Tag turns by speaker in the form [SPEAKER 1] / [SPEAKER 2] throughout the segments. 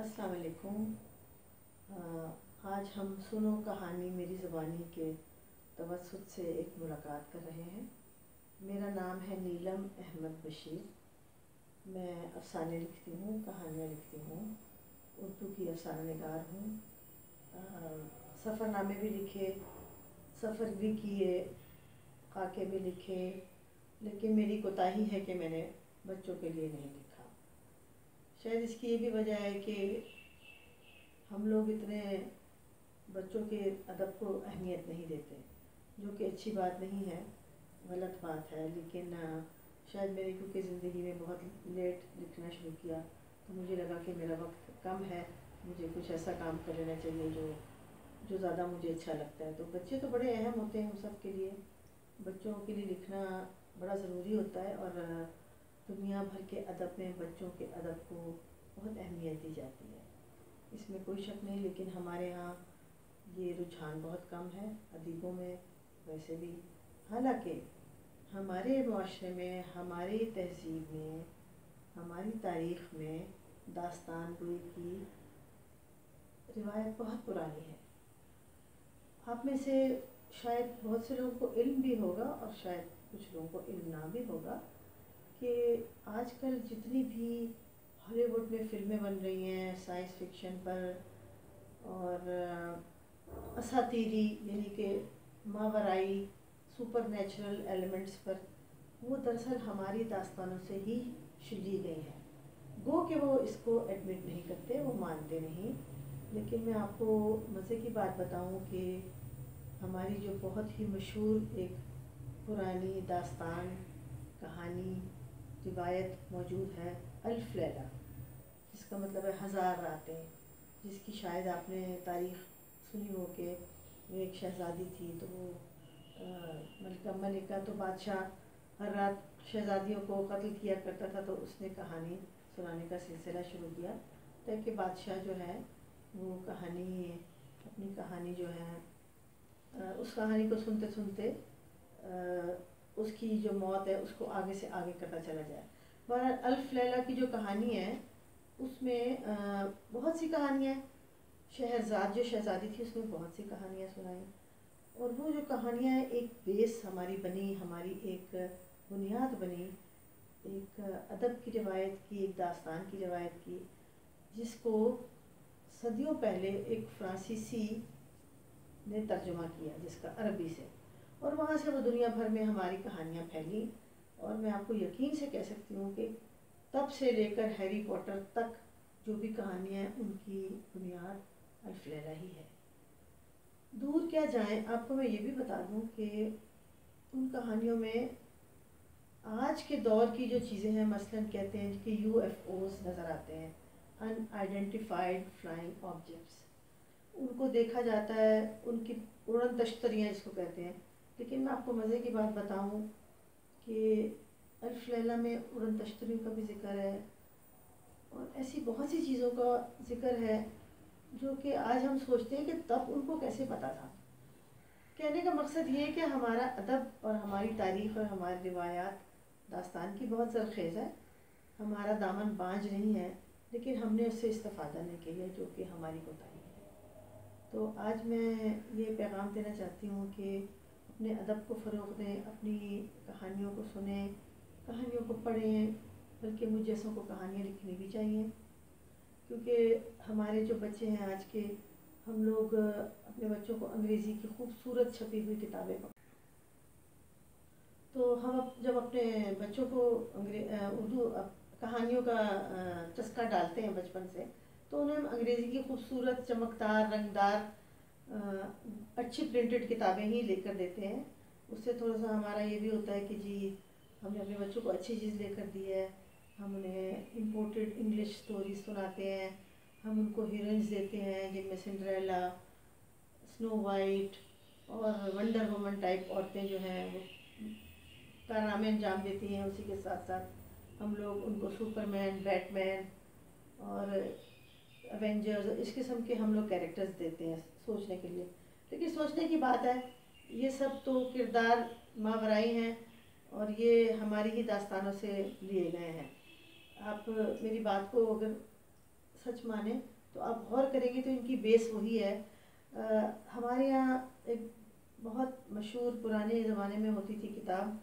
[SPEAKER 1] अस्सलाम वालेकुम। आज हम सुनो कहानी मेरी ज़बानी के तवस्सुत से एक मुलाकात कर रहे हैं। मेरा नाम है नीलम अहमद बशीर। मैं अफ़साने लिखती हूँ, कहानियाँ लिखती हूँ, उर्दू की अफ़साना निगार हूँ। सफ़रनामे भी लिखे, सफ़र भी किए, खाके भी लिखे, लेकिन मेरी कोताही है कि मैंने बच्चों के लिए नहीं लिखा। शायद इसकी ये भी वजह है कि हम लोग इतने बच्चों के अदब को अहमियत नहीं देते, जो कि अच्छी बात नहीं है, गलत बात है। लेकिन शायद मेरी क्योंकि ज़िंदगी में बहुत लेट लिखना शुरू किया, तो मुझे लगा कि मेरा वक्त कम है, मुझे कुछ ऐसा काम कर लेना चाहिए जो ज़्यादा मुझे अच्छा लगता है। तो बच्चे तो बड़े अहम होते हैं हम सब के लिए, बच्चों के लिए लिखना बड़ा ज़रूरी होता है। और दुनिया भर के अदब में बच्चों के अदब को बहुत अहमियत दी जाती है, इसमें कोई शक नहीं। लेकिन हमारे यहाँ ये रुझान बहुत कम है अदीबों में वैसे भी। हालांकि हमारे माशरे में, हमारी तहज़ीब में, हमारी तारीख़ में दास्तान गोई की रिवायत बहुत पुरानी है। आप में से शायद बहुत से लोगों को इल्म भी होगा और शायद कुछ लोगों को इल्म ना भी होगा कि आजकल जितनी भी हॉलीवुड में फ़िल्में बन रही हैं साइंस फिक्शन पर और असातीरी यानी कि मावराई सुपर नेचुरल एलिमेंट्स पर, वो दरअसल हमारी दास्तानों से ही ली गई हैं। गो कि वो इसको एडमिट नहीं करते, वो मानते नहीं। लेकिन मैं आपको मज़े की बात बताऊं कि हमारी जो बहुत ही मशहूर एक पुरानी दास्तान कहानी रिवायत मौजूद है, अल्फ लैला, जिसका मतलब है हज़ार रातें, जिसकी शायद आपने तारीख़ सुनी हो कि वो एक शहज़ादी थी। तो वो मलिका तो बादशाह हर रात शहज़ादियों को कत्ल किया करता था, तो उसने कहानी सुनाने का सिलसिला शुरू किया ताकि बादशाह जो है वो अपनी कहानी जो है उस कहानी को सुनते सुनते उसकी जो मौत है उसको आगे से आगे करता चला जाए। बहरहाल अल्फ लैला की जो कहानी है उसमें बहुत सी कहानियाँ, शहरज़ाद जो शहज़ादी थी उसमें बहुत सी कहानियाँ सुनाई। और वो जो कहानियाँ एक बेस हमारी बनी, हमारी एक बुनियाद बनी, एक अदब की रिवायत की, एक दास्तान की रिवायत की, जिसको सदियों पहले एक फ्रांसीसी ने तर्जुमा किया, जिसका अरबी से, और वहाँ से वो दुनिया भर में हमारी कहानियाँ फैली। और मैं आपको यकीन से कह सकती हूँ कि तब से लेकर हैरी पॉटर तक जो भी कहानियाँ हैं उनकी बुनियाद अल्फ लैला ही है। दूर क्या जाएं, आपको मैं ये भी बता दूँ कि उन कहानियों में आज के दौर की जो चीज़ें हैं, मसलन कहते हैं कि UFOs नज़र आते हैं, अनआइडेंटिफाइड फ्लाइंग ऑब्जेक्ट्स, उनको देखा जाता है, उनकी उड़न तश्तरियाँ जिसको कहते हैं। लेकिन मैं आपको मज़े की बात बताऊं कि अल्फ लैला में उड़न तश्तरियों का भी ज़िक्र है और ऐसी बहुत सी चीज़ों का ज़िक्र है जो कि आज हम सोचते हैं कि तब उनको कैसे पता था। कहने का मकसद ये है कि हमारा अदब और हमारी तारीख़ और हमारी रिवायात दास्तान की बहुत ज़रख़ेज़ है, हमारा दामन बांझ नहीं है, लेकिन हमने उससे इस्तेफ़ादा नहीं किया, जो कि हमारी कोताही है। तो आज मैं ये पैगाम देना चाहती हूँ कि अपने अदब को फ़रोग़ दें, अपनी कहानियों को सुनें, कहानियों को पढ़ें, बल्कि मुझ जैसों को कहानियाँ लिखनी भी चाहिए। क्योंकि हमारे जो बच्चे हैं आज के, हम लोग अपने बच्चों को अंग्रेज़ी की खूबसूरत छपी हुई किताबें तो हम जब अपने बच्चों को उर्दू कहानियों का चस्का डालते हैं बचपन से, तो उन्हें हम अंग्रेज़ी की खूबसूरत चमकदार रंगदार अच्छी प्रिंटेड किताबें ही लेकर देते हैं। उससे थोड़ा सा हमारा ये भी होता है कि जी हमने अपने बच्चों को अच्छी चीज़ लेकर दी है। हम उन्हें इम्पोर्टेड इंग्लिश स्टोरीज सुनाते हैं, हम उनको हीरोइंस देते हैं जिनमें सिंड्रेला, स्नो वाइट और वंडर वुमन टाइप औरतें जो हैं वो कारनामे अंजाम देती हैं। उसी के साथ साथ हम लोग उनको सुपरमैन, बैटमैन और एवेंजर्स इस किस्म के हम लोग कैरेक्टर्स देते हैं सोचने के लिए। लेकिन सोचने की बात है, ये सब तो किरदार मावराई हैं और ये हमारी ही दास्तानों से लिए गए हैं। आप मेरी बात को अगर सच माने तो आप गौर करेंगे तो इनकी बेस वही है। हमारे यहाँ एक बहुत मशहूर पुराने ज़माने में होती थी किताब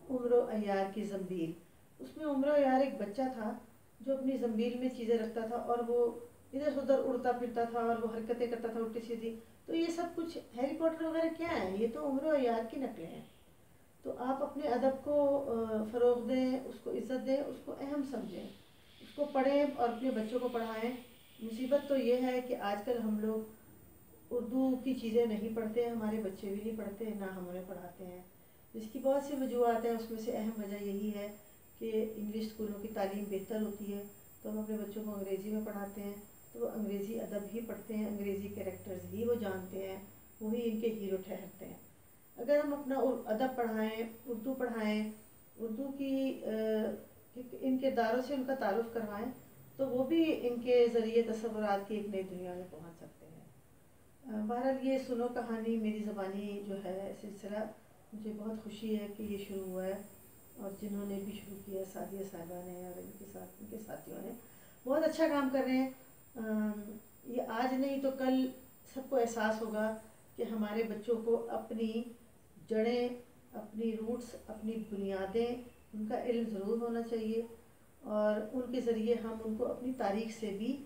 [SPEAKER 1] उम्र अय्यार की ज़ंबील। उसमें उम्र अय्यार एक बच्चा था जो अपनी ज़ंबील में चीज़ें रखता था और वो इधर से उधर उड़ता फिरता था और वो हरकतें करता था उल्टी सीधी। तो ये सब कुछ हैरी पॉटर वगैरह क्या है, ये तो उम्र अय्यार की नकलें हैं। तो आप अपने अदब को फ़रोग़ दें, उसको इज़्ज़त दें, उसको अहम समझें, उसको पढ़ें और अपने बच्चों को पढ़ाएं। मुसीबत तो ये है कि आजकल हम लोग उर्दू की चीज़ें नहीं पढ़ते हैं, हमारे बच्चे भी नहीं पढ़ते हैं, ना हम उन्हें पढ़ाते हैं। इसकी बहुत सी वजूहत हैं, उसमें से अहम वजह यही है कि इंग्लिश स्कूलों की तालीम बेहतर होती है तो हम अपने बच्चों को अंग्रेज़ी में पढ़ाते हैं, तो वो अंग्रेज़ी अदब ही पढ़ते हैं, अंग्रेज़ी कैरेक्टर्स ही वो जानते हैं, वही इनके हीरो ठहरते हैं। अगर हम अपना अदब पढ़ाएं, उर्दू पढ़ाएं, उर्दू की इन किरदारों से उनका तारुफ करवाएं, तो वो भी इनके ज़रिए तसव्वुरात की एक नई दुनिया में पहुंच सकते हैं। बहरहाल ये सुनो कहानी मेरी ज़बानी जो है सिलसिला, मुझे बहुत खुशी है कि ये शुरू हुआ है और जिन्होंने भी शुरू किया, सादिया साहिबा ने और इनके साथियों ने बहुत अच्छा काम कर रहे हैं। ये आज नहीं तो कल सबको एहसास होगा कि हमारे बच्चों को अपनी जड़ें, अपनी रूट्स, अपनी बुनियादें, उनका इल्म ज़रूर होना चाहिए और उनके ज़रिए हम उनको अपनी तारीख़ से भी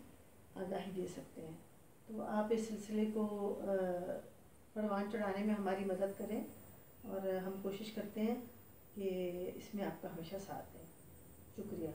[SPEAKER 1] आगाही दे सकते हैं। तो आप इस सिलसिले को परवान चढ़ाने में हमारी मदद करें और हम कोशिश करते हैं कि इसमें आपका हमेशा साथ दें। शुक्रिया।